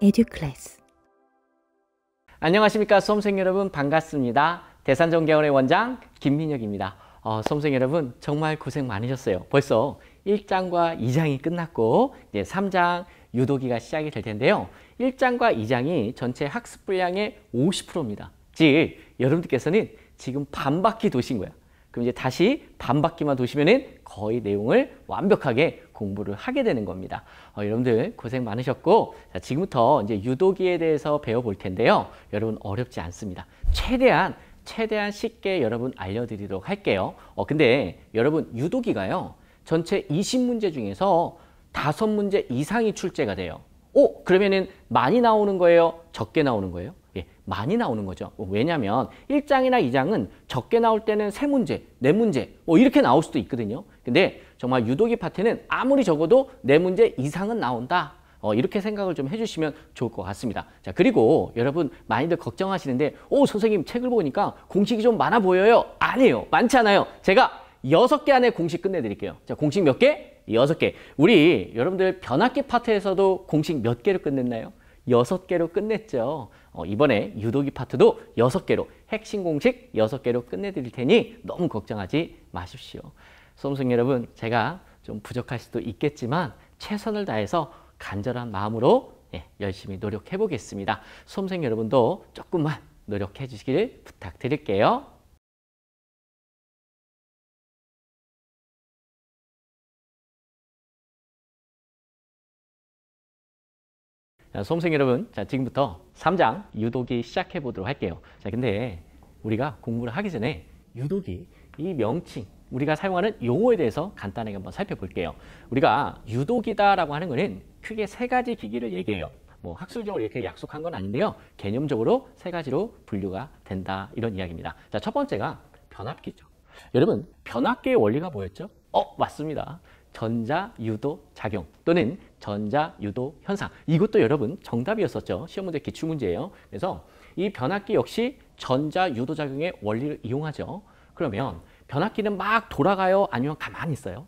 에듀클래스. 안녕하십니까 수험생 여러분, 반갑습니다. 대산전개원의 원장 김민혁입니다. 수험생 여러분, 정말 고생 많으셨어요. 벌써 1장과 2장이 끝났고 이제 3장 유도기가 시작이 될 텐데요. 1장과 2장이 전체 학습 분량의 50%입니다. 즉 여러분들께서는 지금 반 바퀴 도신 거야. 그럼 이제 다시 반 바퀴만 도시면은 거의 내용을 완벽하게 공부를 하게 되는 겁니다. 여러분들 고생 많으셨고, 자, 지금부터 이제 유도기에 대해서 배워볼 텐데요. 여러분 어렵지 않습니다. 최대한 쉽게 여러분 알려드리도록 할게요. 근데 여러분 유도기가요, 전체 20문제 중에서 5문제 이상이 출제가 돼요. 그러면은 많이 나오는 거예요? 적게 나오는 거예요? 예, 많이 나오는 거죠. 왜냐하면 1장이나 2장은 적게 나올 때는 3문제, 4문제 이렇게 나올 수도 있거든요. 근데 정말 유도기 파트는 아무리 적어도 4문제 이상은 나온다. 이렇게 생각을 좀 해주시면 좋을 것 같습니다. 자, 그리고 여러분 많이들 걱정하시는데 선생님 책을 보니까 공식이 좀 많아 보여요. 아니에요. 많지 않아요. 제가 6개 안에 공식 끝내드릴게요. 자, 공식 몇 개? 6개. 우리 여러분들 변압기 파트에서도 공식 몇 개로 끝냈나요? 6개로 끝냈죠. 이번에 유도기 파트도 6개로, 핵심 공식 6개로 끝내드릴 테니 너무 걱정하지 마십시오. 수험생 여러분, 제가 좀 부족할 수도 있겠지만 최선을 다해서 간절한 마음으로 열심히 노력해 보겠습니다. 수험생 여러분도 조금만 노력해 주시길 부탁드릴게요. 자, 수험생 여러분, 자, 지금부터 3장 유도기 시작해 보도록 할게요. 자, 근데 우리가 공부를 하기 전에 유도기, 이 명칭, 우리가 사용하는 용어에 대해서 간단하게 한번 살펴볼게요. 우리가 유도기다라고 하는 거는 크게 3가지 기기를 얘기해요. 뭐 학술적으로 이렇게 약속한 건 아닌데요. 개념적으로 3가지로 분류가 된다, 이런 이야기입니다. 자, 첫 번째가 변압기죠. 여러분, 변압기의 원리가 뭐였죠? 맞습니다. 전자유도작용 또는 전자유도현상. 이것도 여러분 정답이었었죠. 시험 문제 기출문제예요. 그래서 이 변압기 역시 전자유도작용의 원리를 이용하죠. 그러면 변압기는 막 돌아가요? 아니면 가만히 있어요?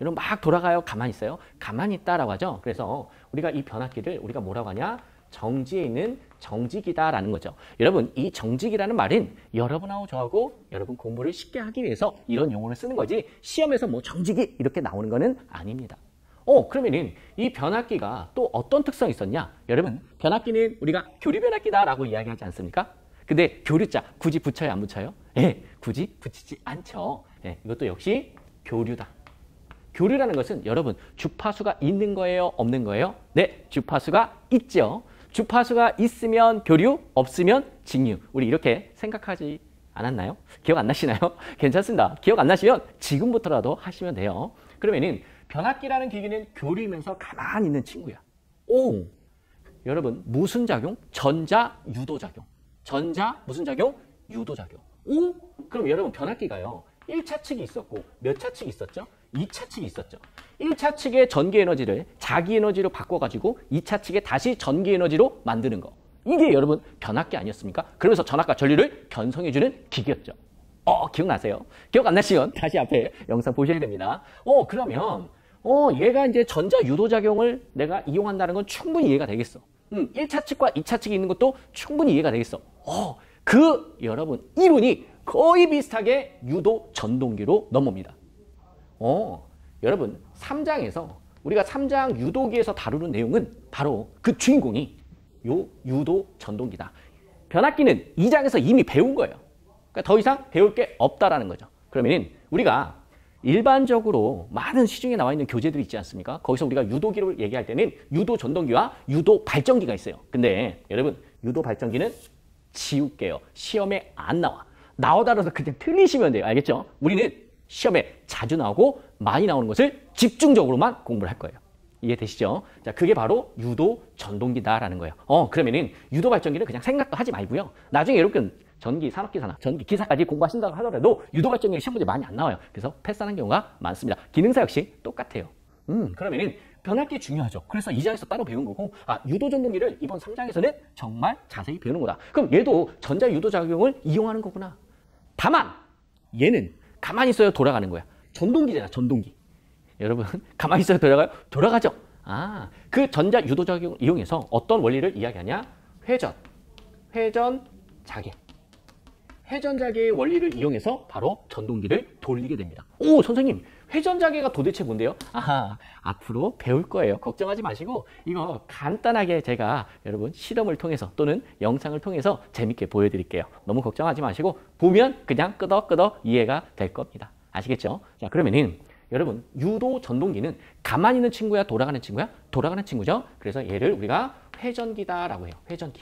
여러분, 막 돌아가요? 가만히 있어요? 가만히 있다라고 하죠. 그래서 우리가 이 변압기를 우리가 뭐라고 하냐? 정지에 있는 정지기다라는 거죠. 여러분, 이 정지기라는 말은 여러분하고 저하고 여러분 공부를 쉽게 하기 위해서 이런 용어를 쓰는 거지, 시험에서 뭐 정지기 이렇게 나오는 거는 아닙니다. 그러면은 이 변압기가 또 어떤 특성이 있었냐? 여러분, 변압기는 우리가 교류 변압기다라고 이야기하지 않습니까? 근데 교류자 굳이 붙여요, 안 붙여요? 예, 굳이 붙이지 않죠. 예, 이것도 역시 교류다. 교류라는 것은 여러분 주파수가 있는 거예요, 없는 거예요? 네, 주파수가 있죠. 주파수가 있으면 교류, 없으면 직류. 우리 이렇게 생각하지 않았나요? 기억 안 나시나요? 괜찮습니다. 기억 안 나시면 지금부터라도 하시면 돼요. 그러면은 변압기라는 기기는 교류이면서 가만히 있는 친구야. 여러분, 무슨 작용? 전자유도작용. 전자 무슨 작용? 유도작용. 그럼 여러분, 변압기가요, 1차 측이 있었고 몇 차 측이 있었죠? 2차 측이 있었죠. 1차 측의 전기 에너지를 자기 에너지로 바꿔가지고 2차 측에 다시 전기 에너지로 만드는 거. 이게 여러분 변압기 아니었습니까? 그러면서 전압과 전류를 견성해주는 기기였죠. 기억나세요? 기억 안 나시면 다시 앞에 영상 보셔야 됩니다. 그러면 얘가 이제 전자유도작용을 내가 이용한다는 건 충분히 이해가 되겠어. 1차 측과 2차 측이 있는 것도 충분히 이해가 되겠어. 여러분, 이론이 거의 비슷하게 유도 전동기로 넘어옵니다. 여러분, 3장에서 우리가 3장 유도기에서 다루는 내용은 바로 그 주인공이 요 유도 전동기다. 변압기는 2장에서 이미 배운 거예요. 그러니까 더 이상 배울 게 없다라는 거죠. 그러면 우리가 일반적으로 많은 시중에 나와 있는 교재들이 있지 않습니까? 거기서 우리가 유도기를 얘기할 때는 유도 전동기와 유도 발전기가 있어요. 근데 여러분, 유도 발전기는 지울게요. 시험에 안 나와. 나오더라도 그냥 틀리시면 돼요. 알겠죠? 우리는 시험에 자주 나오고 많이 나오는 것을 집중적으로만 공부를 할 거예요. 이해되시죠? 자, 그게 바로 유도 전동기다라는 거예요. 그러면은 유도 발전기는 그냥 생각도 하지 말고요. 나중에 여러분 전기 산업기사나 전기 기사까지 공부하신다고 하더라도 유도 발전기 시험 문제 많이 안 나와요. 그래서 패스하는 경우가 많습니다. 기능사 역시 똑같아요. 그러면은 변압기 중요하죠. 그래서 2장에서 따로 배운 거고, 유도 전동기를 이번 3장에서는 정말 자세히 배우는 거다. 그럼 얘도 전자유도작용을 이용하는 거구나. 다만 얘는 가만히 있어요, 돌아가는 거야. 전동기잖아, 전동기. 여러분, 가만히 있어요, 돌아가요? 돌아가죠. 그 전자 유도작용을 이용해서 어떤 원리를 이야기하냐? 회전 자개. 회전 자개의 원리를 이용해서 바로 전동기를 돌리게 됩니다. 오, 선생님, 회전 자개가 도대체 뭔데요? 앞으로 배울 거예요. 걱정하지 마시고 이거 간단하게 제가 여러분 실험을 통해서 또는 영상을 통해서 재밌게 보여드릴게요. 너무 걱정하지 마시고 보면 그냥 끄덕끄덕 이해가 될 겁니다. 아시겠죠? 자, 그러면은 여러분 유도 전동기는 가만히 있는 친구야, 돌아가는 친구야? 돌아가는 친구죠. 그래서 얘를 우리가 회전기다라고 해요. 회전기.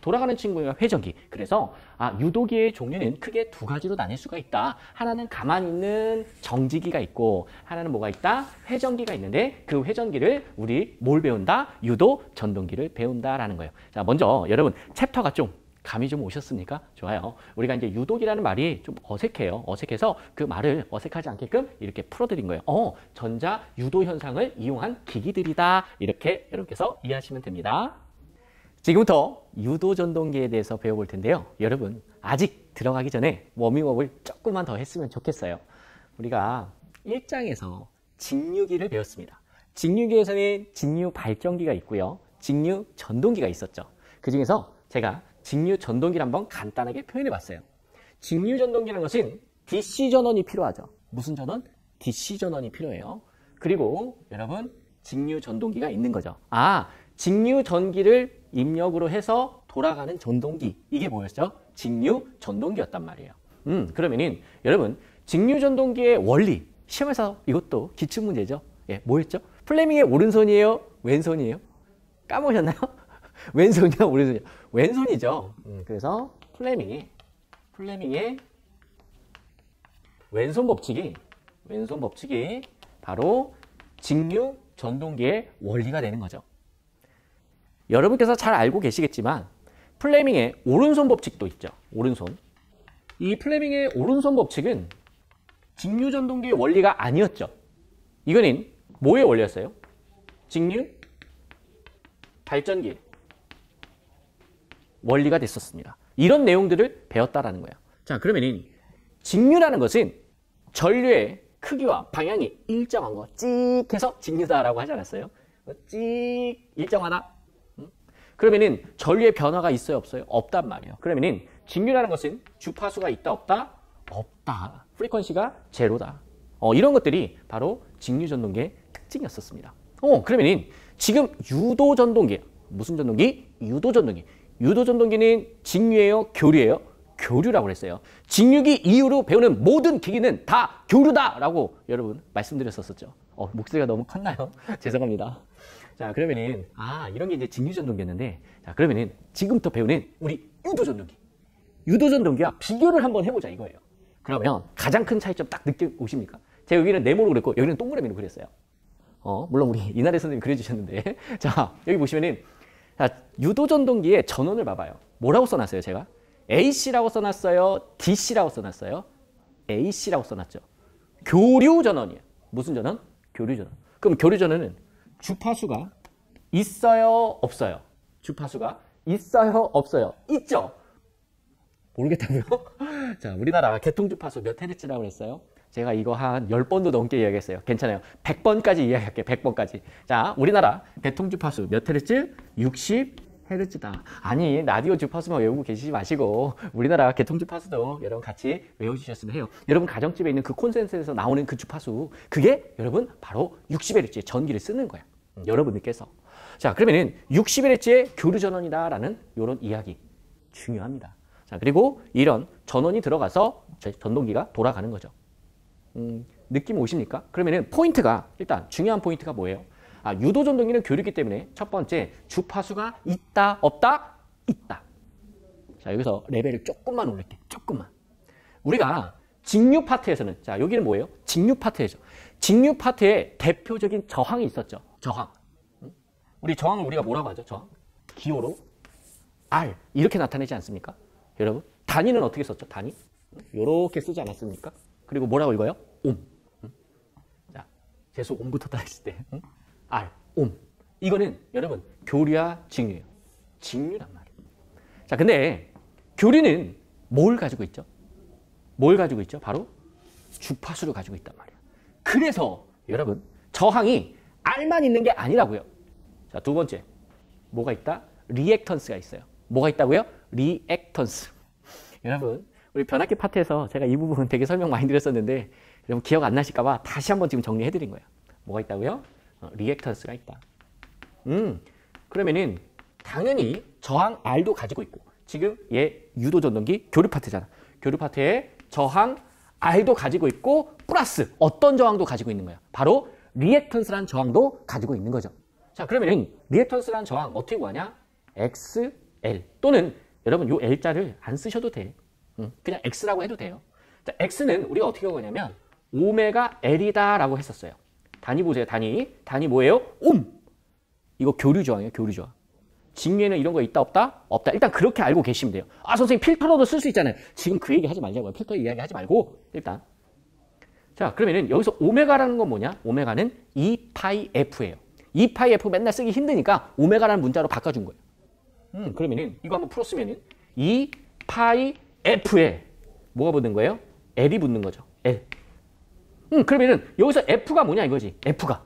돌아가는 친구가 회전기. 그래서 유도기의 종류는 크게 두 가지로 나뉠 수가 있다. 하나는 가만히 있는 정지기가 있고 하나는 뭐가 있다? 회전기가 있는데 그 회전기를 우리 뭘 배운다? 유도 전동기를 배운다라는 거예요. 자, 먼저 여러분 챕터가 좀 감이 좀 오셨습니까? 좋아요. 우리가 이제 유도기라는 말이 좀 어색해요. 어색해서 그 말을 어색하지 않게끔 이렇게 풀어드린 거예요. 전자 유도 현상을 이용한 기기들이다. 이렇게 여러분께서 이해하시면 됩니다. 지금부터 유도 전동기에 대해서 배워볼 텐데요. 여러분 아직 들어가기 전에 워밍업을 조금만 더 했으면 좋겠어요. 우리가 1장에서 직류기를 배웠습니다. 직류기에서는 직류 발전기가 있고요. 직류 전동기가 있었죠. 그 중에서 제가 직류 전동기를 한번 간단하게 표현해 봤어요. 직류 전동기라는 것은 DC 전원이 필요하죠. 무슨 전원? DC 전원이 필요해요. 그리고 여러분 직류 전동기가 있는 거죠. 직류 전기를 입력으로 해서 돌아가는 전동기. 이게 뭐였죠? 직류 전동기였단 말이에요. 그러면은 여러분 직류 전동기의 원리 시험에서 이것도 기출문제죠. 예, 뭐였죠? 플레밍의 오른손이에요? 왼손이에요? 까먹으셨나요? 왼손이요? 오른손이요? 왼손이죠. 그래서 플레밍의 왼손 법칙이 바로 직류 전동기의 원리가 되는 거죠. 여러분께서 잘 알고 계시겠지만 플레밍의 오른손 법칙도 있죠. 오른손. 이 플레밍의 오른손 법칙은 직류 전동기의 원리가 아니었죠. 이거는 뭐의 원리였어요? 직류 발전기 원리가 됐었습니다. 이런 내용들을 배웠다라는 거예요. 자, 그러면 직류라는 것은 전류의 크기와 방향이 일정한 거 찍 해서 직류다라고 하지 않았어요? 찍 일정하다. 그러면은 전류의 변화가 있어요, 없어요? 없단 말이에요. 그러면은 직류라는 것은 주파수가 있다, 없다? 없다. 프리퀀시가 제로다. 이런 것들이 바로 직류 전동기의 특징이었었습니다. 그러면은 지금 유도 전동기, 무슨 전동기? 유도 전동기. 유도 전동기는 직류예요, 교류예요? 교류라고 그랬어요. 직류기 이후로 배우는 모든 기기는 다 교류다라고 여러분 말씀드렸었죠. 목소리가 너무 컸나요? 죄송합니다. 자, 그러면은 이런 게 이제 직류 전동기였는데, 자, 그러면은 지금부터 배우는 우리 유도 전동기. 유도 전동기와 비교를 한번 해보자 이거예요. 그러면 가장 큰 차이점 딱 느껴 오십니까? 제가 여기는 네모로 그랬고 여기는 동그라미로 그렸어요. 물론 우리 이나래 선생님이 그려주셨는데, 자, 여기 보시면은 자, 유도 전동기의 전원을 봐봐요. 뭐라고 써놨어요, 제가? AC라고 써놨어요? DC라고 써놨어요? AC라고 써놨죠. 교류 전원이에요. 무슨 전원? 교류 전원. 그럼 교류 전원은 주파수가 있어요, 없어요? 주파수가 있어요, 없어요? 있죠? 모르겠다고요? 자, 우리나라 개통주파수 몇 헤르츠라고 그랬어요? 제가 이거 한 10번도 넘게 이야기했어요. 괜찮아요. 100번까지 이야기할게요. 100번까지. 자, 우리나라 개통주파수 몇 헤르츠? 60헤르츠다. 아니, 라디오 주파수만 외우고 계시지 마시고 우리나라 개통주파수도 여러분 같이 외워주셨으면 해요. 여러분 가정집에 있는 그 콘센트에서 나오는 그 주파수, 그게 여러분 바로 60헤르츠의 전기를 쓰는 거야. 여러분들께서. 자, 그러면은 60헤르츠의 교류 전원이다라는 이런 이야기 중요합니다. 자, 그리고 이런 전원이 들어가서 전동기가 돌아가는 거죠. 느낌 오십니까? 그러면은 포인트가, 일단 중요한 포인트가 뭐예요? 유도 전동기는 교류기 때문에 첫 번째, 주파수가 있다, 없다? 있다. 자, 여기서 레벨을 조금만 올릴게. 조금만. 우리가 직류 파트에서는, 자, 여기는 뭐예요? 직류 파트에서. 직류 파트에 대표적인 저항이 있었죠. 저항. 우리 저항을 우리가 뭐라고 하죠? 저항. 기호로 R. 이렇게 나타내지 않습니까? 여러분, 단위는 어떻게 썼죠? 단위? 요렇게 쓰지 않았습니까? 그리고 뭐라고 읽어요? 옴. 자, 재수 옴부터 따했을 때. R, 옴. 이거는 여러분 교류와 직류예요. 직류란 말이에요. 자, 근데 교류는 뭘 가지고 있죠? 뭘 가지고 있죠? 바로 주파수를 가지고 있단 말이에요. 그래서 여러분 저항이 R만 있는 게 아니라고요. 자, 두 번째. 뭐가 있다? 리액턴스가 있어요. 뭐가 있다고요? 리액턴스. 여러분, 우리 변압기 파트에서 제가 이 부분 되게 설명 많이 드렸었는데 여러분 기억 안 나실까 봐 다시 한번 지금 정리해 드린 거예요. 뭐가 있다고요? 리액턴스가 있다. 그러면은 당연히 저항 R도 가지고 있고 지금 얘 유도 전동기 교류 파트잖아. 교류 파트에 저항 R도 가지고 있고 플러스 어떤 저항도 가지고 있는 거야. 바로 리액턴스라는 저항도 가지고 있는 거죠. 자, 그러면 리액턴스라는 저항 어떻게 구하냐? XL 또는 여러분 요 L자를 안 쓰셔도 돼. 그냥 X라고 해도 돼요. 자, X는 우리가 어떻게 구하냐면 오메가 L이다 라고 했었어요. 단위 보세요. 단위 뭐예요? 옴. 이거 교류 저항이에요. 교류 저항. 직류에는 이런 거 있다 없다? 없다. 일단 그렇게 알고 계시면 돼요. 아, 선생님 필터로도 쓸 수 있잖아요. 지금 그 얘기 하지 말자고요. 필터 이야기 하지 말고 일단. 자, 그러면은 여기서 오메가라는 건 뭐냐? 오메가는 2파이F예요. 2파이F 맨날 쓰기 힘드니까 오메가라는 문자로 바꿔준 거예요. 그러면은 이거 한번 풀었으면은 2파이F에 뭐가 붙는 거예요? L이 붙는 거죠. L. 그러면은 여기서 F가 뭐냐 이거지. F가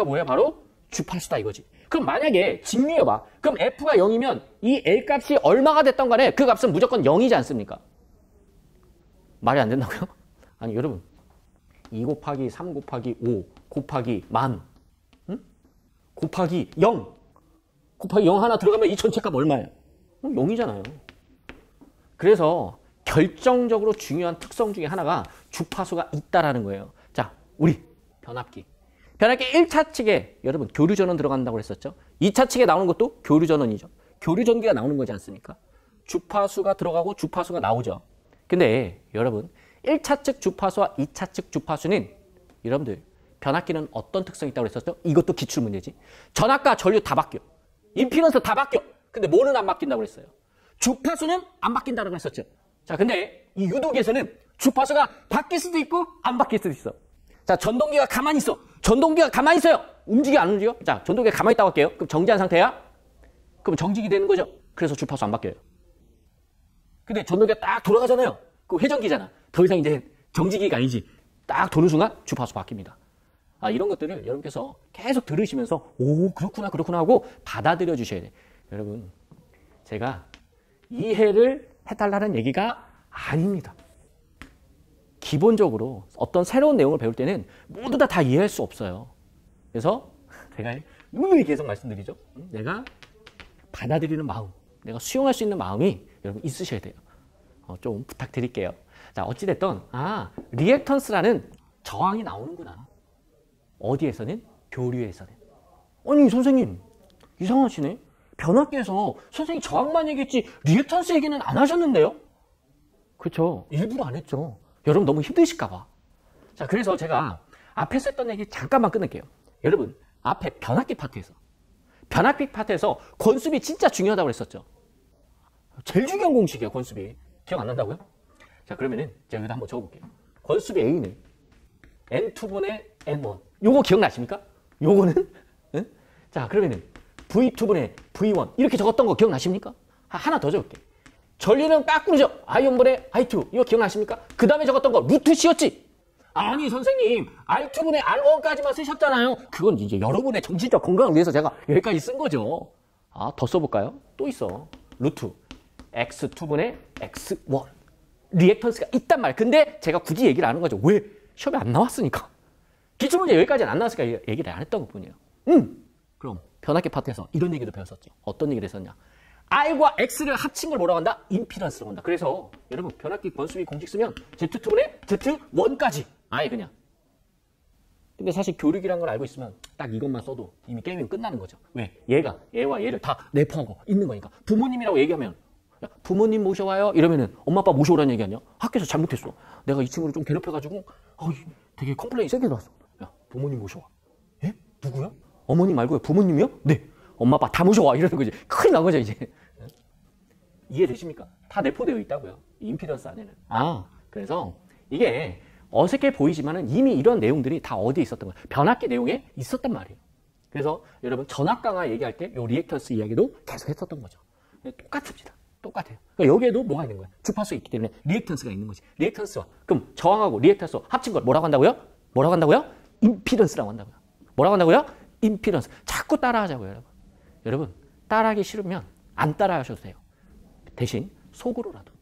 뭐야? 바로 주파수다 이거지. 그럼 만약에 직류해봐. 그럼 F가 0이면 이 L 값이 얼마가 됐던 간에 그 값은 무조건 0이지 않습니까? 말이 안 된다고요? 아니 여러분 2 곱하기 3 곱하기 5 곱하기 만 곱하기 0 곱하기 0 하나 들어가면 이 전체 값 얼마예요? 0이잖아요. 그래서 결정적으로 중요한 특성 중에 하나가 주파수가 있다라는 거예요. 자, 우리 변압기 1차 측에 여러분 교류전원 들어간다고 했었죠. 2차 측에 나오는 것도 교류전원이죠. 교류전기가 나오는 거지 않습니까? 주파수가 들어가고 주파수가 나오죠. 근데 여러분 1차 측 주파수와 2차 측 주파수는 여러분들 변압기는 어떤 특성이 있다고 했었죠? 이것도 기출문제지. 전압과 전류 다 바뀌어. 임피던스 다 바뀌어. 근데 뭐는 안 바뀐다고 그랬어요? 주파수는 안 바뀐다고 했었죠. 자, 근데 이 유도기에서는 주파수가 바뀔 수도 있고 안 바뀔 수도 있어. 자, 전동기가 가만히 있어. 전동기가 가만히 있어요. 움직여 안 움직여? 자, 전동기가 가만히 있다고 할게요. 그럼 정지한 상태야? 그럼 정지기 되는 거죠. 그래서 주파수 안 바뀌어요. 근데 전동기가 딱 돌아가잖아요. 그 회전기잖아. 더 이상 이제 정지기가 아니지. 딱 도는 순간 주파수 바뀝니다. 아, 이런 것들을 여러분께서 계속 들으시면서 오, 그렇구나 하고 받아들여 주셔야 돼. 여러분, 제가 이해를 해달라는 얘기가 아닙니다. 기본적으로 어떤 새로운 내용을 배울 때는 모두 다 이해할 수 없어요. 그래서 제가 누누이 계속 말씀드리죠. 내가 받아들이는 마음, 내가 수용할 수 있는 마음이 여러분 있으셔야 돼요. 좀 부탁드릴게요. 자, 어찌됐든 리액턴스라는 저항이 나오는구나. 어디에서는? 교류에서는. 아니 선생님 이상하시네. 변압기에서 선생님 저항만 얘기했지 리액턴스 얘기는 안 하셨는데요? 그렇죠. 일부러 안 했죠. 여러분 너무 힘드실까 봐. 자, 그래서 제가 앞에서 했던 얘기 잠깐만 끊을게요. 여러분 앞에 변압기 파트에서 권수비 진짜 중요하다고 그랬었죠. 제일 중요한 공식이에요. 권수비. 기억 안 난다고요? 자, 그러면은 제가 여기다 한번 적어볼게요. 권수비 A는 N2분의 N1. 요거 기억나십니까? 요거는? 응? 자, 그러면은 V2분의 V1 이렇게 적었던 거 기억나십니까? 하나 더 적을게. 전류는 까꾸르죠. I1분의 I2 이거 기억나십니까? 그 다음에 적었던 거 루트 C였지. 아니 선생님 I2분의 R1까지만 쓰셨잖아요. 그건 이제 여러분의 정신적 건강을 위해서 제가 여기까지 쓴 거죠. 아, 더 써볼까요? 또 있어. 루트 X2분의 X1 리액턴스가 있단 말. 근데 제가 굳이 얘기를 안 하는 거죠. 왜? 시험에 안 나왔으니까. 기출문제 여기까지는 안 나왔으니까 얘기를 안 했던 것뿐이에요. 그럼 변압기 파트에서 이런 얘기도 배웠었죠. 어떤 얘기를 했었냐? R과 X를 합친 걸 뭐라고 한다? 임피던스라고 한다. 그래서 여러분 변압기 권수비 공식 쓰면 Z2분의 Z1까지 아예 그냥. 근데 사실 교류기란 걸 알고 있으면 딱 이것만 써도 이미 게임이 끝나는 거죠. 왜? 얘와 얘를 다 내포하고 있는 거니까. 부모님이라고 얘기하면 야, 부모님 모셔와요 이러면은 엄마 아빠 모셔오라는 얘기 아니야? 학교에서 잘못했어. 내가 이 친구를 좀 괴롭혀가지고 되게 컴플레인이 세게 나왔어. 야, 부모님 모셔와. 예? 누구야? 어머님 말고요. 부모님이요? 네. 엄마 아빠 다 모셔와 이러는 거지. 큰일 난 거죠 이제. 이해되십니까? 다 내포되어 있다고요. 임피던스 안에는. 그래서 이게 어색해 보이지만은 이미 이런 내용들이 다 어디에 있었던 거예요? 변압기 내용에 있었단 말이에요. 그래서 여러분 전압 강화 얘기할 때 요 리액턴스 이야기도 계속 했었던 거죠. 똑같습니다. 똑같아요. 그러니까 여기에도 뭐가 있는 거야? 주파수가 있기 때문에 리액턴스가 있는 거지. 리액턴스와 그럼 저항하고 리액턴스 합친 걸 뭐라고 한다고요? 임피던스라고 한다고요. 뭐라고 한다고요? 임피던스. 자꾸 따라하자고요, 여러분. 여러분, 따라하기 싫으면 안 따라하셔도 돼요. 대신 속으로라도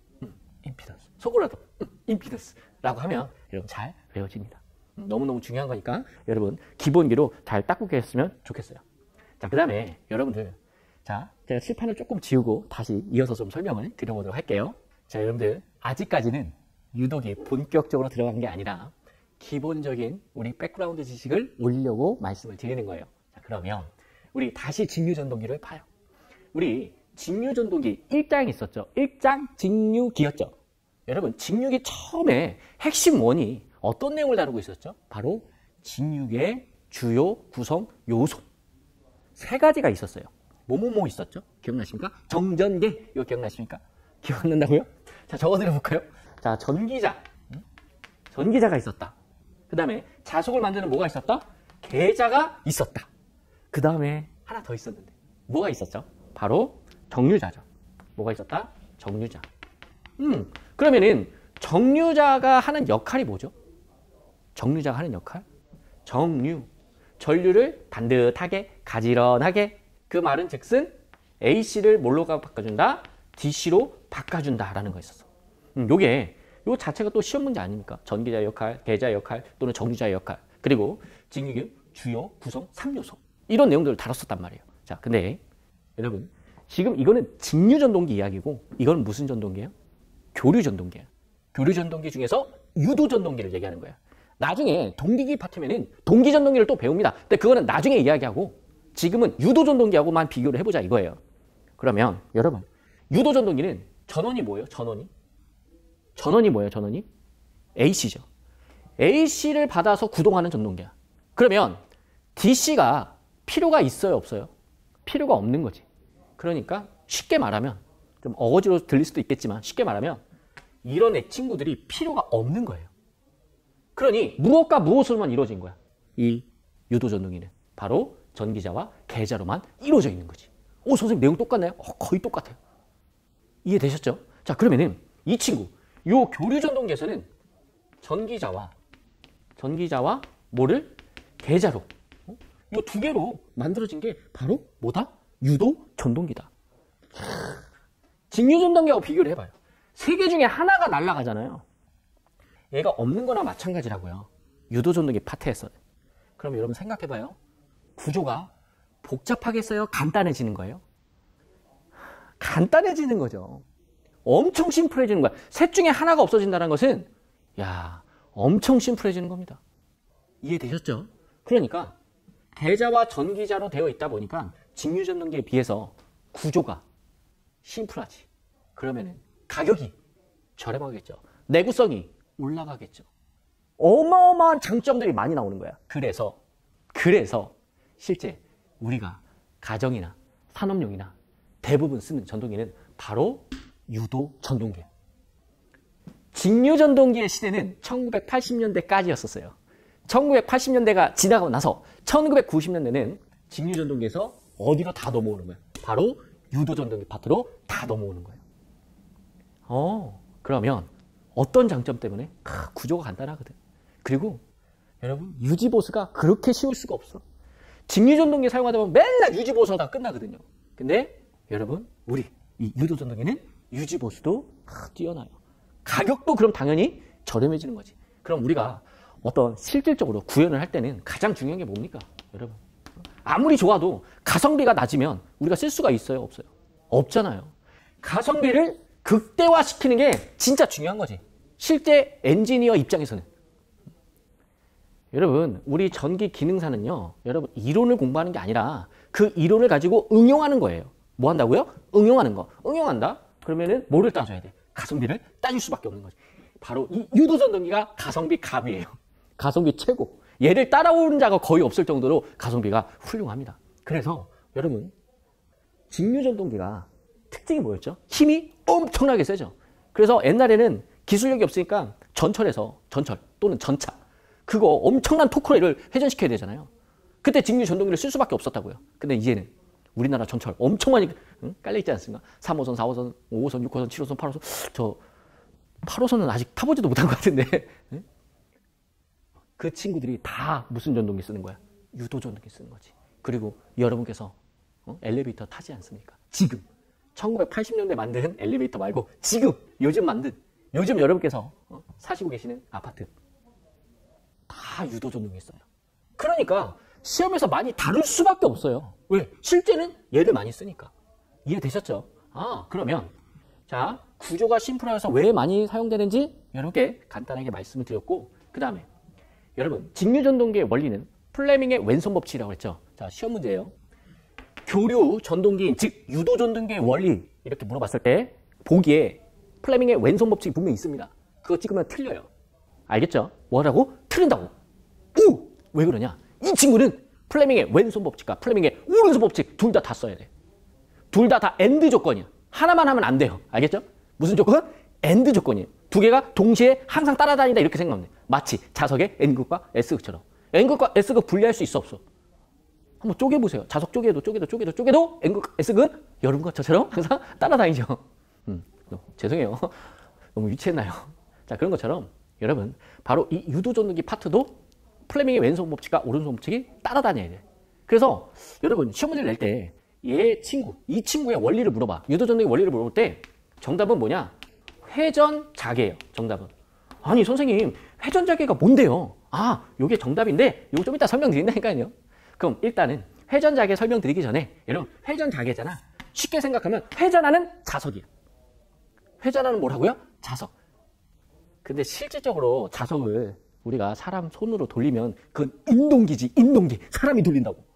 임피던스, 속으로라도 임피던스라고 하면 여러분 잘 외워집니다. 너무너무 중요한 거니까 여러분 기본기로 잘 닦고 계셨으면 좋겠어요. 자, 그 다음에 여러분들, 자, 제가 칠판을 조금 지우고 다시 이어서 좀 설명을 드려보도록 할게요. 자, 여러분들 아직까지는 유독이 본격적으로 들어간 게 아니라 기본적인 우리 백그라운드 지식을 올리려고 말씀을 드리는 거예요. 자, 그러면 우리 다시 직류전동기를 봐요. 우리 직류전동기 1장 있었죠. 1장 직류기였죠. 여러분, 직류기 처음에 핵심 원이 어떤 내용을 다루고 있었죠? 바로 직류계의 주요 구성 요소 세 가지가 있었어요. 뭐뭐뭐 있었죠? 기억나십니까? 정전계, 이거 기억나십니까? 기억 안 난다고요? 자, 적어드려 볼까요? 자, 전기자. 전기자가 있었다. 그 다음에 자석을 만드는 뭐가 있었다? 계자가 있었다. 그 다음에 하나 더 있었는데 뭐가 있었죠? 바로 정류자죠. 뭐가 있었다? 정류자. 그러면은 정류자가 하는 역할이 뭐죠? 정류자가 하는 역할? 정류. 전류를 반듯하게 가지런하게, 그 말은 즉슨 AC를 뭘로 바꿔준다? DC로 바꿔준다라는 거 있었어. 요게 요 자체가 또 시험 문제 아닙니까? 전기자의 역할, 계자의 역할 또는 정류자의 역할, 그리고 직류계 주요 구성 3요소, 이런 내용들을 다뤘었단 말이에요. 자, 근데 여러분 지금 이거는 직류전동기 이야기고 이건 무슨 전동기예요? 교류전동기예요. 교류전동기 중에서 유도전동기를 얘기하는 거야. 나중에 동기기 파트면은 동기전동기를 또 배웁니다. 근데 그거는 나중에 이야기하고 지금은 유도전동기하고만 비교를 해보자 이거예요. 그러면 여러분, 유도전동기는 전원이 뭐예요? 전원이 뭐예요? 전원이? AC죠. AC를 받아서 구동하는 전동기야. 그러면 DC가 필요가 있어요? 없어요? 필요가 없는 거지. 그러니까 쉽게 말하면, 좀 어거지로 들릴 수도 있겠지만 쉽게 말하면 이런 애 친구들이 필요가 없는 거예요. 그러니 무엇과 무엇으로만 이루어진 거야? 이 유도전동기는 바로 전기자와 계자로만 이루어져 있는 거지. 오, 선생님 내용 똑같나요? 거의 똑같아요. 이해되셨죠? 자, 그러면은 이 친구, 요 교류전동기에서는 전기자와 뭐를? 계자로, 요 두 개로 만들어진 게 바로 뭐다? 유도전동기다. 직류전동기하고 비교를 해봐요. 세 개 중에 하나가 날아가잖아요. 얘가 없는 거나 마찬가지라고요. 유도전동기 파트에서는. 그럼 여러분 생각해봐요. 구조가 복잡하겠어요? 간단해지는 거예요? 간단해지는 거죠. 엄청 심플해지는 거야. 셋 중에 하나가 없어진다는 것은 야, 엄청 심플해지는 겁니다. 이해되셨죠? 그러니까 계자와 전기자로 되어 있다 보니까 직류전동기에 비해서 구조가 심플하지. 그러면은 가격이 저렴하겠죠. 내구성이 올라가겠죠. 어마어마한 장점들이 많이 나오는 거야. 그래서 실제 우리가 가정이나 산업용이나 대부분 쓰는 전동기는 바로 유도전동기예요. 직류전동기의 시대는 1980년대까지였었어요. 1980년대가 지나가고 나서 1990년대는 직류전동기에서 어디로 다 넘어오는 거예요? 바로 유도전동기 파트로 다 넘어오는 거예요. 그러면 어떤 장점 때문에? 구조가 간단하거든. 그리고 여러분, 유지보수가 그렇게 쉬울 수가 없어. 직류전동기 사용하다 보면 맨날 유지보수가 다 끝나거든요. 근데 여러분, 우리 이 유도전동기는 유지보수도 뛰어나요. 가격도 그럼 당연히 저렴해지는 거지. 그럼 우리가 어떤 실질적으로 구현을 할 때는 가장 중요한 게 뭡니까? 여러분, 아무리 좋아도 가성비가 낮으면 우리가 쓸 수가 있어요? 없어요? 없잖아요. 가성비를 극대화시키는 게 진짜 중요한 거지. 실제 엔지니어 입장에서는. 여러분, 우리 전기 기능사는요, 여러분, 이론을 공부하는 게 아니라 그 이론을 가지고 응용하는 거예요. 뭐 한다고요? 응용하는 거. 응용한다? 그러면은 뭐를 따져야 돼? 가성비를 따질 수밖에 없는 거지. 바로 이 유도전동기가 가성비 갑이에요. 가성비 최고. 얘를 따라오는 자가 거의 없을 정도로 가성비가 훌륭합니다. 그래서 여러분, 직류전동기가 특징이 뭐였죠? 힘이 엄청나게 세죠. 그래서 옛날에는 기술력이 없으니까 전철 또는 전차, 그거 엄청난 토크를 회전시켜야 되잖아요. 그때 직류전동기를 쓸 수밖에 없었다고요. 근데 이제는 우리나라 전철 엄청 많이 깔려있지 않습니까? 3호선, 4호선, 5호선, 6호선, 7호선, 8호선. 저 8호선은 아직 타보지도 못한 것 같은데. 그 친구들이 다 무슨 전동기 쓰는 거야? 유도전등기 쓰는 거지. 그리고 여러분께서 엘리베이터 타지 않습니까? 지금 1980년대 만든 엘리베이터 말고 지금 요즘 여러분께서 사시고 계시는 아파트 다 유도전등기 써요. 그러니까 시험에서 많이 다룰 수밖에 없어요. 왜? 실제는 얘를 많이 쓰니까. 이해되셨죠? 그러면 자, 구조가 심플해서 왜 많이 사용되는지 여러분께 간단하게 말씀을 드렸고, 그 다음에 여러분 직류전동기의 원리는 플레밍의 왼손 법칙이라고 했죠. 자, 시험 문제예요. 교류 전동기인 즉 유도전동기의 원리 이렇게 물어봤을 때 보기에 플레밍의 왼손 법칙이 분명히 있습니다. 그거 찍으면 틀려요. 알겠죠? 뭐라고? 틀린다고. 왜 그러냐? 이 친구는 플레밍의 왼손 법칙과 플레밍의 오른손 법칙 둘 다 써야 돼. 둘 다 엔드 조건이야. 하나만 하면 안 돼요. 알겠죠? 무슨 조건? 엔드 조건이에요. 두 개가 동시에 항상 따라다닌다 이렇게 생각하면 돼. 마치 자석의 N극과 S극처럼. N극과 S극 분리할 수 있어 없어? 한번 쪼개보세요. 자석 쪼개도 N극, S극은 여러분과 저처럼 항상 따라다니죠. 죄송해요. 너무 유치했나요? 자, 그런 것처럼 여러분 바로 이 유도전등기 파트도 플레밍의 왼손 법칙과 오른손 법칙이 따라다녀야 돼. 그래서 여러분 시험 문제를 낼 때 이 친구의 원리를 물어봐. 유도전등기 원리를 물어볼 때 정답은 뭐냐? 회전자개예요. 정답은. 아니 선생님 회전자개가 뭔데요? 요게 정답인데 요거 좀 이따 설명드린다니까요. 그럼 일단은 회전자개 설명드리기 전에 여러분 회전자개잖아. 쉽게 생각하면 회전하는 자석이야. 회전하는 뭐라고요? 자석. 근데 실질적으로 자석을 우리가 사람 손으로 돌리면 그건 인동기지. 인동기. 사람이 돌린다고.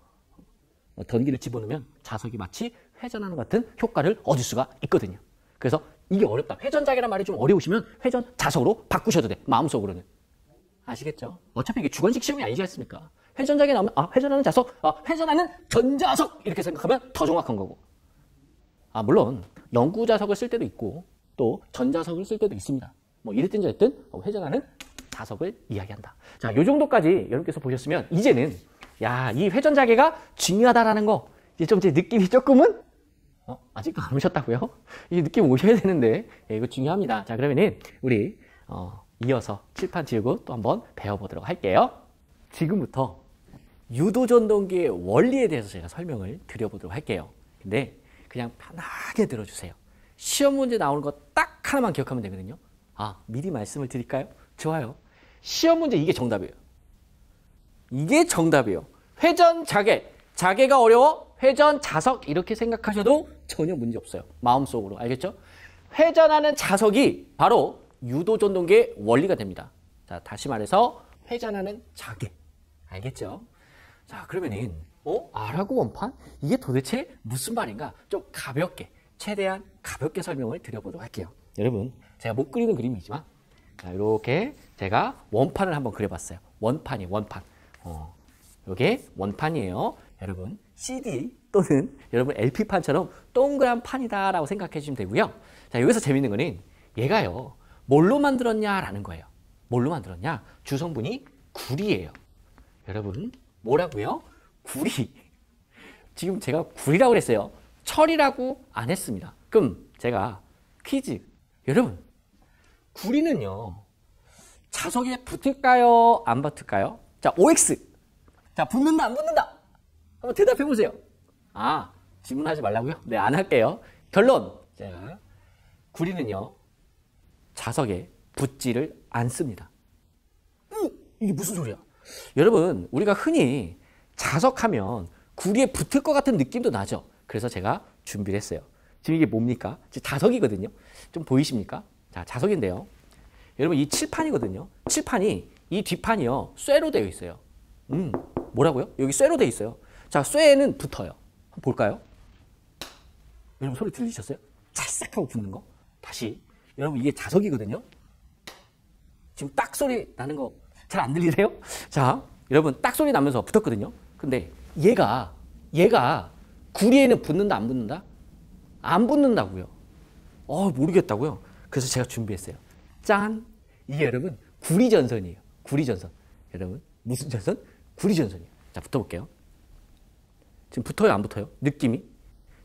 전기를 집어넣으면 자석이 마치 회전하는 것 같은 효과를 얻을 수가 있거든요. 그래서 이게 어렵다. 회전자개란 말이 좀 어려우시면 회전 자석으로 바꾸셔도 돼. 마음속으로는. 아시겠죠? 어차피 이게 주관식 시험이 아니지 않습니까? 회전자개 나오면 회전하는 자석, 회전하는 전자석 이렇게 생각하면 더 정확한 거고. 물론 영구자석을 쓸 때도 있고 또 전자석을 쓸 때도 있습니다. 뭐 이랬든 저랬든 회전하는 자석을 이야기한다. 자, 요 정도까지 여러분께서 보셨으면 이제는 이 회전자개가 중요하다라는 거 이제 좀 제 느낌이 조금은 아직도 안 오셨다고요? 이 느낌 오셔야 되는데 이거 중요합니다. 자, 그러면은 우리 이어서 칠판 지우고 또 한번 배워보도록 할게요. 지금부터 유도전동기의 원리에 대해서 제가 설명을 드려보도록 할게요. 근데 그냥 편하게 들어주세요. 시험 문제 나오는 거 딱 하나만 기억하면 되거든요. 미리 말씀을 드릴까요? 좋아요. 시험 문제 이게 정답이에요. 이게 정답이에요. 회전자개. 자개가 어려워? 회전자석 이렇게 생각하셔도 전혀 문제 없어요. 마음속으로. 알겠죠? 회전하는 자석이 바로 유도전동기의 원리가 됩니다. 자, 다시 말해서 회전하는 자개. 알겠죠? 자, 그러면은 아라고 원판? 이게 도대체 무슨 말인가? 좀 가볍게, 최대한 가볍게 설명을 드려보도록 할게요. 여러분, 제가 못 그리는 그림이지만 자, 이렇게 제가 원판을 한번 그려봤어요. 원판이에요, 원판. 이게 원판이에요. 여러분, CD 또는 여러분 LP판처럼 동그란 판이다라고 생각해 주시면 되고요. 자, 여기서 재밌는 거는 얘가요. 뭘로 만들었냐라는 거예요. 뭘로 만들었냐? 주성분이 구리예요. 여러분, 뭐라고요? 구리. 지금 제가 구리라고 그랬어요. 철이라고 안 했습니다. 그럼 제가 퀴즈. 여러분, 구리는요. 자석에 붙을까요? 안 붙을까요? 자, OX. 자, 붙는다, 안 붙는다? 한번 대답해 보세요. 질문하지 말라고요? 네, 안 할게요. 결론. 자, 구리는요. 자석에 붙지를 않습니다. 이게 무슨 소리야? 여러분, 우리가 흔히 자석하면 구리에 붙을 것 같은 느낌도 나죠. 그래서 제가 준비를 했어요. 지금 이게 뭡니까? 지금 자석이거든요. 좀 보이십니까? 자, 자석인데요. 여러분, 이 칠판이거든요. 칠판이 이 뒷판이요. 쇠로 되어 있어요. 뭐라고요? 여기 쇠로 되어 있어요. 자, 쇠에는 붙어요. 한번 볼까요? 여러분, 소리 들리셨어요? 찰싹하고 붙는 거. 다시. 여러분, 이게 자석이거든요. 지금 딱 소리 나는 거 잘 안 들리세요? 자, 여러분, 딱 소리 나면서 붙었거든요. 근데 얘가 구리에는 붙는다, 안 붙는다? 안 붙는다고요. 모르겠다고요. 그래서 제가 준비했어요. 짠! 이게 여러분, 구리전선이에요. 구리전선. 여러분, 무슨 전선? 구리전선이에요. 자, 붙어볼게요. 지금 붙어요, 안 붙어요? 느낌이?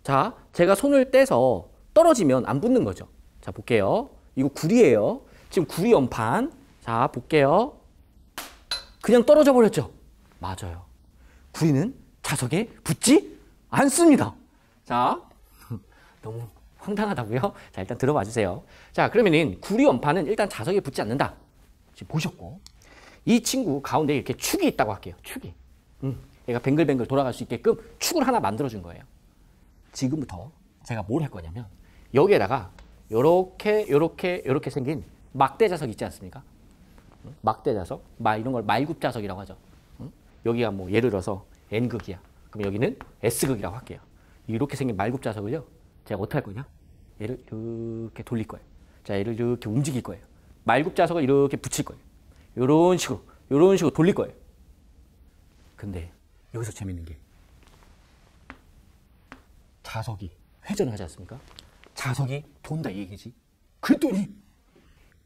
자, 제가 손을 떼서 떨어지면 안 붙는 거죠. 자, 볼게요. 이거 구리예요. 지금 구리 연판. 자, 볼게요. 그냥 떨어져 버렸죠? 맞아요. 구리는 자석에 붙지 않습니다. 자, 너무 황당하다고요? 자, 일단 들어봐 주세요. 자, 그러면은 구리 원판은 일단 자석에 붙지 않는다. 지금 보셨고, 이 친구 가운데 이렇게 축이 있다고 할게요. 축이. 얘가 뱅글뱅글 돌아갈 수 있게끔 축을 하나 만들어 준 거예요. 지금부터 제가 뭘 할 거냐면 여기에다가 요렇게 생긴 막대 자석 있지 않습니까? 막대 자석, 이런 걸 말굽 자석이라고 하죠. 여기가 뭐 예를 들어서 N극이야. 그럼 여기는 S극이라고 할게요. 이렇게 생긴 말굽 자석을요, 제가 어떻게 할 거냐? 얘를 이렇게 돌릴 거예요. 자, 얘를 이렇게 움직일 거예요. 말굽 자석을 이렇게 붙일 거예요. 요런 식으로 돌릴 거예요. 근데 여기서 재밌는 게 자석이 회전을 하지 않습니까? 자석이 돈다 이 얘기지. 그랬더니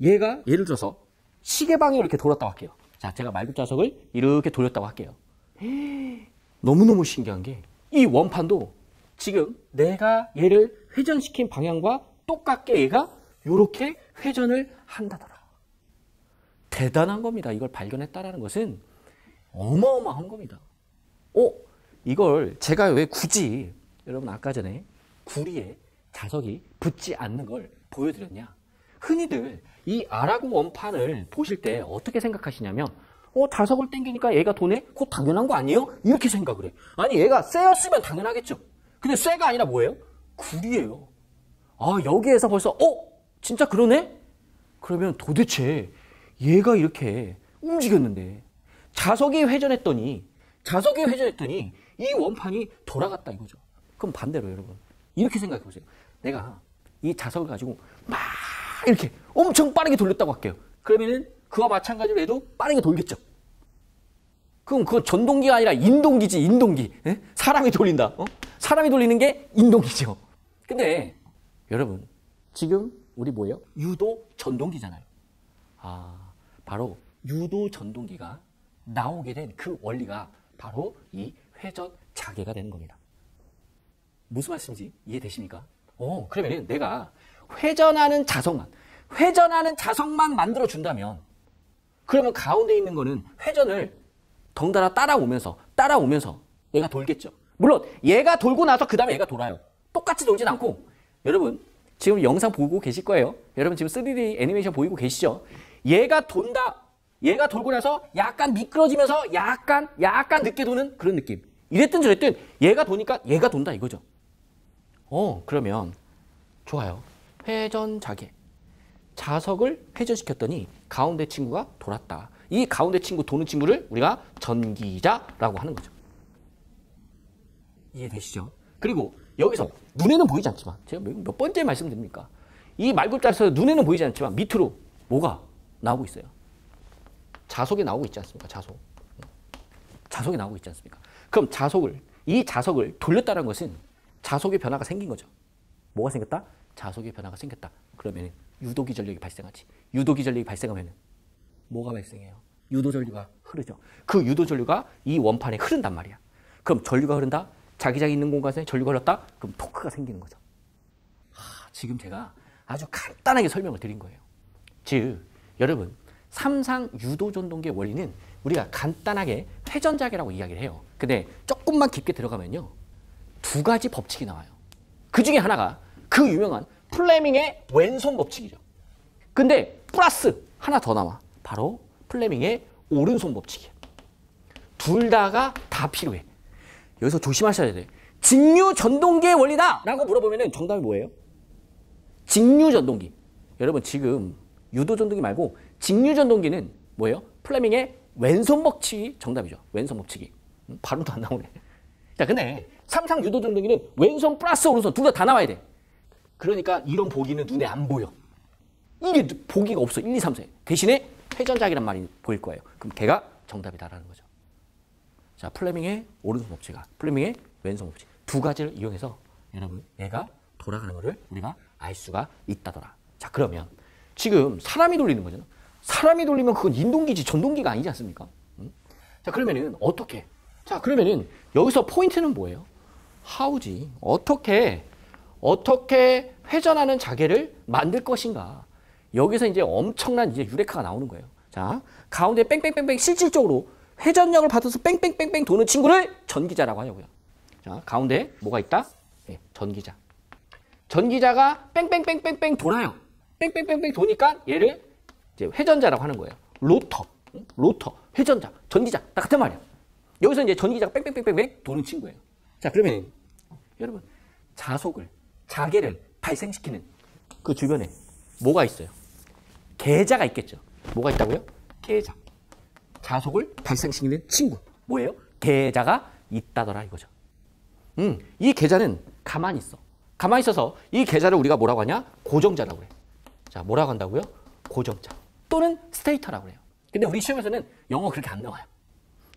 얘가 예를 들어서 시계 방향으로 이렇게 돌았다고 할게요. 자, 제가 말굽 자석을 이렇게 돌렸다고 할게요. 너무너무 신기한 게 이 원판도 지금 내가 얘를 회전시킨 방향과 똑같게 얘가 이렇게 회전을 한다더라. 대단한 겁니다. 이걸 발견했다라는 것은 어마어마한 겁니다. 이걸 제가 왜 굳이 여러분 아까 전에 구리에 자석이 붙지 않는 걸 보여드렸냐? 흔히들 이 아라고 원판을 보실 때 어떻게 생각하시냐면 자석을 당기니까 얘가 도네? 그거 당연한 거 아니에요? 이렇게 생각을 해. 아니 얘가 쇠였으면 당연하겠죠. 근데 쇠가 아니라 뭐예요? 구리예요. 여기에서 벌써 진짜 그러네? 그러면 도대체 얘가 이렇게 움직였는데 자석이 회전했더니 이 원판이 돌아갔다 이거죠. 그럼 반대로 여러분 이렇게 생각해 보세요. 내가 이 자석을 가지고 막 이렇게 엄청 빠르게 돌렸다고 할게요. 그러면은 그와 마찬가지로 얘도 빠르게 돌겠죠. 그럼 그건 전동기가 아니라 인동기지, 인동기. 예? 사람이 돌린다. 사람이 돌리는 게 인동기죠. 근데 여러분 지금 우리 뭐예요? 유도 전동기잖아요. 바로 유도 전동기가 나오게 된 그 원리가 바로 이 회전 자개가 되는 겁니다. 무슨 말씀인지 이해되십니까? 그러면 내가 회전하는 자석만 만들어 준다면 그러면 가운데 있는 거는 회전을 덩달아 따라오면서 얘가 돌겠죠. 물론 얘가 돌고 나서 그 다음에 얘가 돌아요. 똑같이 돌진 않고 여러분 지금 영상 보고 계실 거예요. 여러분 지금 3D 애니메이션 보이고 계시죠? 얘가 돈다. 얘가 돌고 나서 약간 미끄러지면서 약간 늦게 도는 그런 느낌. 이랬든 저랬든 얘가 도니까 얘가 돈다 이거죠. 그러면 좋아요. 회전 자개. 자석을 회전시켰더니 가운데 친구가 돌았다. 이 가운데 친구 도는 친구를 우리가 전기자라고 하는 거죠. 이해되시죠? 그리고 여기서 눈에는 보이지 않지만 제가 몇 번째 말씀드립니까? 이 말굽자에서 눈에는 보이지 않지만 밑으로 뭐가 나오고 있어요? 자석이 나오고 있지 않습니까? 자석이 나오고 있지 않습니까? 그럼 이 자석을 돌렸다는 것은 자석의 변화가 생긴 거죠. 뭐가 생겼다? 자석의 변화가 생겼다. 그러면 유도기 전력이 발생하지. 유도기 전력이 발생하면 뭐가 발생해요? 유도 전류가 흐르죠. 그 유도 전류가 이 원판에 흐른단 말이야. 그럼 전류가 흐른다? 자기장이 있는 공간에 전류가 흘렀다? 그럼 토크가 생기는 거죠. 지금 제가 아주 간단하게 설명을 드린 거예요. 즉 여러분 삼상 유도 전동기의 원리는 우리가 간단하게 회전자개라고 이야기를 해요. 근데 조금만 깊게 들어가면요. 두 가지 법칙이 나와요. 그 중에 하나가 그 유명한 플레밍의 왼손 법칙이죠. 근데 플러스 하나 더 나와. 바로 플레밍의 오른손 법칙이에요. 둘 다가 다 필요해. 여기서 조심하셔야 돼. 직류 전동기의 원리다! 라고 물어보면 정답이 뭐예요? 직류 전동기. 여러분 지금 유도 전동기 말고 직류 전동기는 뭐예요? 플레밍의 왼손 법칙이 정답이죠. 왼손 법칙이. 발음도 안 나오네. 자, 근데 삼상 유도 전동기는 왼손 플러스 오른손 둘 다 나와야 돼. 그러니까 이런 보기는 눈에 안 보여. 이게 보기가 없어. 1, 2, 3, 4. 대신에 회전자기란 말이 보일 거예요. 그럼 걔가 정답이다라는 거죠. 자, 플레밍의 오른손 법칙과 플레밍의 왼손 법칙. 두 가지를 이용해서 여러분 얘가 돌아가는 거를 우리가 알 수가 있다더라. 자, 그러면 지금 사람이 돌리는 거잖아. 사람이 돌리면 그건 인동기지 전동기가 아니지 않습니까? 자, 그러면은 어떻게? 자, 그러면은 여기서 포인트는 뭐예요? how지. 어떻게 회전하는 자개를 만들 것인가? 여기서 이제 엄청난 이제 유레카가 나오는 거예요. 자, 가운데 뺑뺑뺑뺑 실질적으로 회전력을 받아서 뺑뺑뺑뺑 도는 친구를 전기자라고 하려고요. 자, 가운데 뭐가 있다? 네, 전기자. 전기자가 뺑뺑뺑뺑뺑 돌아요. 뺑뺑뺑뺑 도니까 얘를 이제 회전자라고 하는 거예요. 로터, 회전자, 전기자 다 같은 말이야. 여기서 이제 전기자가 뺑뺑뺑뺑뺑 도는 친구예요. 자, 그러면 여러분 자개를 발생시키는 그 주변에 뭐가 있어요? 계자가 있겠죠. 뭐가 있다고요? 계자. 자속을 발생시키는 친구. 뭐예요? 계자가 있다더라 이거죠. 이 계자는 가만히 있어. 가만히 있어서 이 계자를 우리가 뭐라고 하냐? 고정자라고 해요. 자, 뭐라고 한다고요? 고정자. 또는 스테이터라고 해요. 근데 우리 시험에서는 영어 그렇게 안 나와요.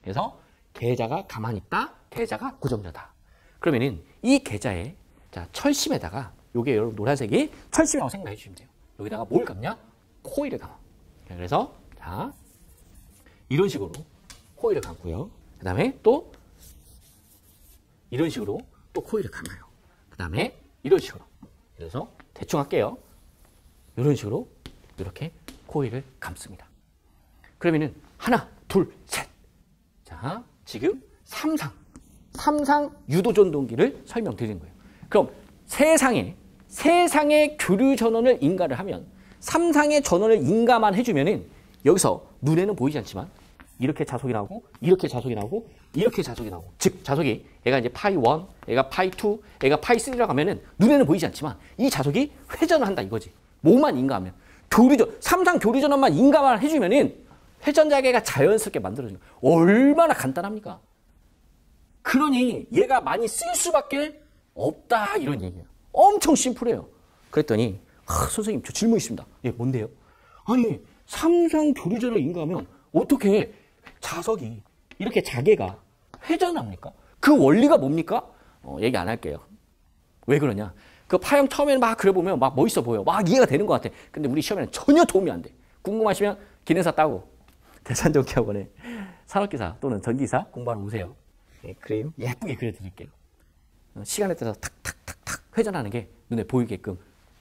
그래서 계자가 가만히 있다, 계자가 고정자다. 그러면은 이 계자에 자, 철심에다가 요게 여러분 노란색이 철심이라고 생각해 주시면 돼요. 여기다가 뭘 감냐? 코일을 감아. 그래서 자, 이런 식으로 코일을 감고요. 그 다음에 또 이런 식으로 또 코일을 감아요. 그 다음에 이런 식으로. 그래서 대충 할게요. 이런 식으로 이렇게 코일을 감습니다. 그러면은 하나, 둘, 셋. 자, 지금 삼상 유도전동기를 설명드리는 거예요. 그럼 세상에 교류 전원을 인가를 하면 삼상의 전원을 인가만 해주면은 여기서 눈에는 보이지 않지만 이렇게 자속이 나오고 이렇게 자속이 나오고 이렇게 자속이 나오고 즉 자속이 얘가 이제 파이 1, 얘가 파이 2, 얘가 파이 3라고 하면은 눈에는 보이지 않지만 이 자속이 회전을 한다 이거지. 뭐만 인가하면 삼상 교류 전원만 인가만 해주면은 회전자계가 자연스럽게 만들어지는 거예요. 얼마나 간단합니까? 그러니 얘가 많이 쓸 수밖에 없다 이런 얘기예요. 엄청 심플해요. 그랬더니 선생님 저 질문 있습니다. 예, 뭔데요? 아니 삼상 교류전을 인가하면 어떻게 자석이 이렇게 자개가 회전합니까? 그 원리가 뭡니까? 얘기 안 할게요. 왜 그러냐? 그 파형 처음에는 막 그려보면 막 멋있어 보여. 막 이해가 되는 것 같아. 근데 우리 시험에는 전혀 도움이 안 돼. 궁금하시면 기능사 따고 대산전기학원에 산업기사 또는 전기사 공부하러 오세요. 네, 그림 예쁘게 그려드릴게요. 시간에 따라서 탁탁탁탁 회전하는 게 눈에 보이게끔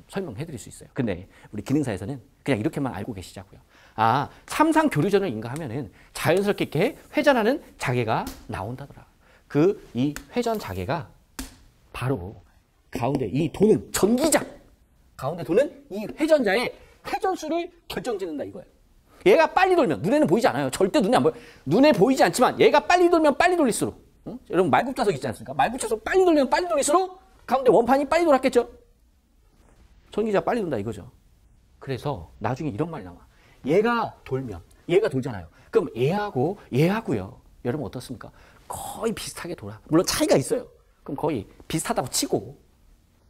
설명해 드릴 수 있어요. 근데 우리 기능사에서는 그냥 이렇게만 알고 계시자고요. 아, 삼상 교류전을 인가하면은 자연스럽게 이렇게 회전하는 자개가 나온다더라. 이 회전 자개가 바로 가운데 이 도는 전기자. 가운데 도는 이 회전자의 회전수를 결정짓는다 이거예요. 얘가 빨리 돌면 눈에는 보이지 않아요. 절대 눈에 안 보여. 눈에 보이지 않지만 얘가 빨리 돌면 빨리 돌릴수록 여러분 말굽자석 있지 않습니까? 말굽자석 빨리 돌면 빨리 돌릴수록 가운데 원판이 빨리 돌았겠죠? 전기자 빨리 돈다 이거죠. 그래서 나중에 이런 말이 나와. 얘가 돌면 얘가 돌잖아요. 그럼 얘하고요. 여러분 어떻습니까? 거의 비슷하게 돌아. 물론 차이가 있어요. 그럼 거의 비슷하다고 치고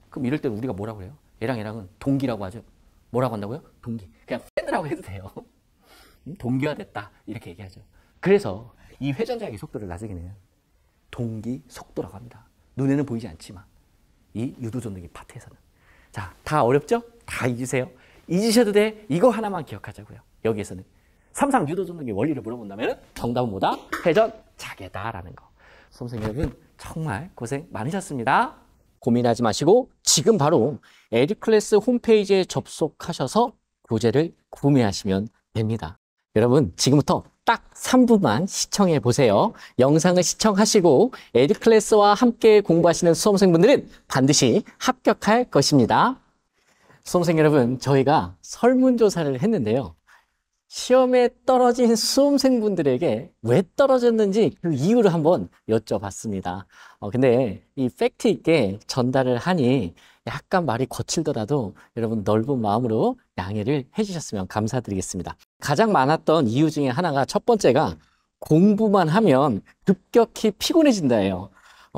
그럼 이럴 때는 우리가 뭐라고 해요? 얘랑은 동기라고 하죠. 뭐라고 한다고요? 동기. 그냥 팬이라고 해도 돼요. 동기화됐다 이렇게 얘기하죠. 그래서 이 회전자의 속도를 나중에 내면 동기 속도라고 합니다. 눈에는 보이지 않지만 이 유도전등기 파트에서는. 자, 다 어렵죠? 다 잊으세요. 잊으셔도 돼. 이거 하나만 기억하자고요. 여기에서는 삼상 유도전등기 원리를 물어본다면 정답은 뭐다? 회전자개다라는 거. 수험생 여러분 정말 고생 많으셨습니다. 고민하지 마시고 지금 바로 에듀클래스 홈페이지에 접속하셔서 교재를 구매하시면 됩니다. 여러분 지금부터 딱 3분만 시청해 보세요. 영상을 시청하시고 에듀클래스와 함께 공부하시는 수험생분들은 반드시 합격할 것입니다. 수험생 여러분, 저희가 설문조사를 했는데요. 시험에 떨어진 수험생분들에게 왜 떨어졌는지 그 이유를 한번 여쭤봤습니다. 근데 이 팩트 있게 전달을 하니 약간 말이 거칠더라도 여러분 넓은 마음으로 양해를 해주셨으면 감사드리겠습니다. 가장 많았던 이유 중에 하나가 첫 번째가 공부만 하면 급격히 피곤해진다예요.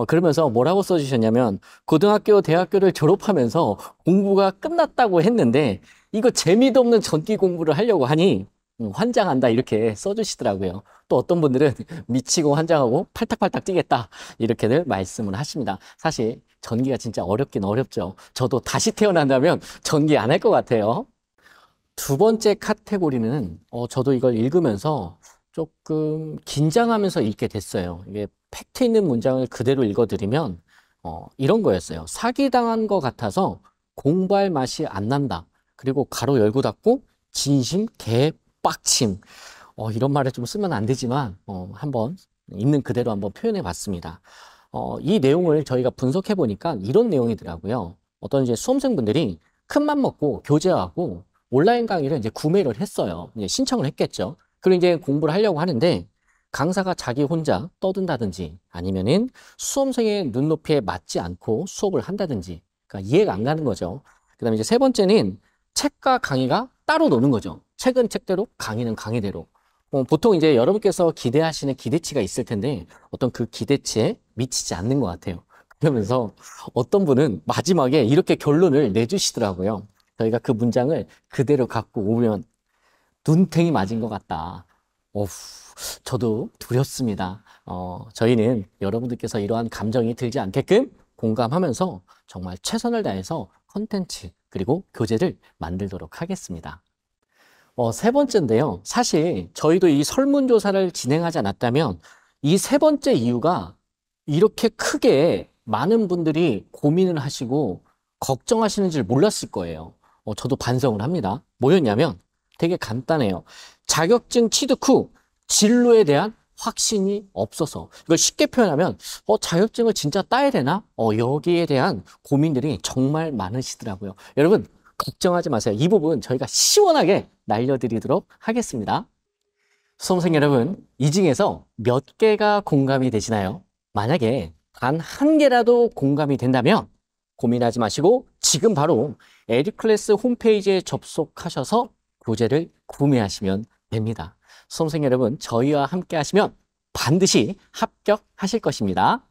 그러면서 뭐라고 써주셨냐면 고등학교, 대학교를 졸업하면서 공부가 끝났다고 했는데 이거 재미도 없는 전기 공부를 하려고 하니 환장한다 이렇게 써주시더라고요. 또 어떤 분들은 미치고 환장하고 팔딱팔딱 뛰겠다 이렇게들 말씀을 하십니다. 사실 전기가 진짜 어렵긴 어렵죠. 저도 다시 태어난다면 전기 안 할 것 같아요. 두 번째 카테고리는 저도 이걸 읽으면서 조금 긴장하면서 읽게 됐어요. 이게 팩트 있는 문장을 그대로 읽어드리면 이런 거였어요. 사기당한 것 같아서 공부할 맛이 안 난다. 그리고 가로 열고 닫고 진심 개빡침. 이런 말을 좀 쓰면 안 되지만 한번 있는 그대로 한번 표현해 봤습니다. 이 내용을 저희가 분석해 보니까 이런 내용이더라고요. 어떤 이제 수험생분들이 큰 맘 먹고 교재하고 온라인 강의를 이제 구매를 했어요. 이제 신청을 했겠죠. 그리고 이제 공부를 하려고 하는데 강사가 자기 혼자 떠든다든지 아니면은 수험생의 눈높이에 맞지 않고 수업을 한다든지 그러니까 이해가 안 가는 거죠. 그다음에 이제 세 번째는 책과 강의가 따로 노는 거죠. 책은 책대로, 강의는 강의대로. 보통 이제 여러분께서 기대하시는 기대치가 있을 텐데 어떤 그 기대치에 미치지 않는 것 같아요. 그러면서 어떤 분은 마지막에 이렇게 결론을 내주시더라고요. 저희가 그 문장을 그대로 갖고 오면 눈탱이 맞은 것 같다. 어후, 저도 두렵습니다. 저희는 여러분들께서 이러한 감정이 들지 않게끔 공감하면서 정말 최선을 다해서 컨텐츠 그리고 교재를 만들도록 하겠습니다. 세 번째인데요. 사실 저희도 이 설문조사를 진행하지 않았다면 이 세 번째 이유가 이렇게 크게 많은 분들이 고민을 하시고 걱정하시는 줄 몰랐을 거예요. 저도 반성을 합니다. 뭐였냐면 되게 간단해요. 자격증 취득 후 진로에 대한 확신이 없어서 이걸 쉽게 표현하면 자격증을 진짜 따야 되나? 여기에 대한 고민들이 정말 많으시더라고요. 여러분 걱정하지 마세요. 이 부분 저희가 시원하게 날려드리도록 하겠습니다. 수험생 여러분, 이 중에서 몇 개가 공감이 되시나요? 만약에 단 한 개라도 공감이 된다면 고민하지 마시고 지금 바로 에듀클래스 홈페이지에 접속하셔서 교재를 구매하시면 됩니다. 수험생 여러분, 저희와 함께 하시면 반드시 합격하실 것입니다.